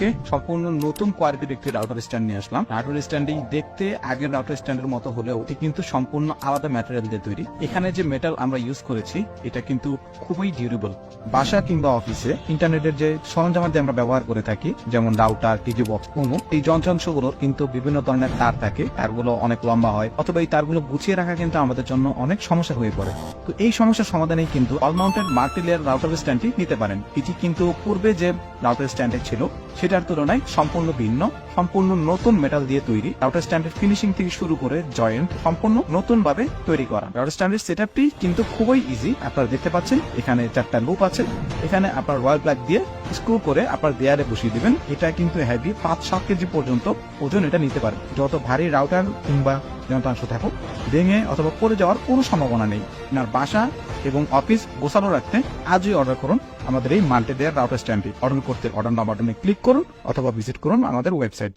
আজকে সম্পূর্ণ নতুন কোয়ালিটির একটি রাউটার স্ট্যান্ড নিয়ে আসলাম। রাউটার স্ট্যান্ডটি দেখতে আগের রাউটার স্ট্যান্ডের মতো হলেও এটি কিন্তু সম্পূর্ণ আলাদা ম্যাটেরিয়াল দিয়ে তৈরি। এখানে যে মেটাল আমরা ইউজ করেছি এটা কিন্তু খুবই ডিউরেবল। বাসা কিংবা অফিসে ইন্টারনেটের যে সরঞ্জামাদি আমরা ব্যবহার করে থাকি, যেমন রাউটার, টিভি বক্স, এই যন্ত্রাংশগুলোর কিন্তু বিভিন্ন ধরনের তার থাকে, তারগুলো অনেক লম্বা হয়, অথবা এই তারগুলো গুছিয়ে রাখা কিন্তু আমাদের জন্য অনেক সমস্যা হয়ে পড়ে। তো এই সমস্যার সমাধানে কিন্তু ওয়াল মাউন্টেড মাল্টিলেয়ার রাউটার স্ট্যান্ডটি নিতে পারেন। এটি কিন্তু পূর্বে যে রাউটার স্ট্যান্ডে ছিল সেটার তুলনায় সম্পূর্ণ ভিন্ন, সম্পূর্ণ নতুন মেটাল দিয়ে তৈরি। রাউটার স্ট্যান্ডের ফিনিশিং থেকে শুরু করে জয়েন্ট সম্পূর্ণ নতুন ভাবে তৈরি করা। রাউটার স্ট্যান্ডের সেটআপটি কিন্তু খুবই ইজি। আপনারা দেখতে পাচ্ছেন এখানে 4টা লুপ আছে। এখানে আপনার রয়্যাল প্লাগ দিয়ে স্ক্রু করে আপনার দেয়ালে বসিয়ে দিবেন। এটা কিন্তু হেভি, 5-7 কেজি পর্যন্ত ওজন এটা নিতে পারে। যত ভারী রাউটার কিংবা যন্ত্রাংশ থাকুক, ভেঙে অথবা পড়ে যাওয়ার কোনো সম্ভাবনা নেই। আপনার বাসা এবং অফিস গোছানো রাখতে আজই অর্ডার করুন আমাদের এই মাল্টিলেয়ার রাউটার স্ট্যান্ডটি। অর্ডার করতে অর্ডার নাও বাটনে ক্লিক করুন অথবা ভিজিট করুন আমাদের ওয়েবসাইট।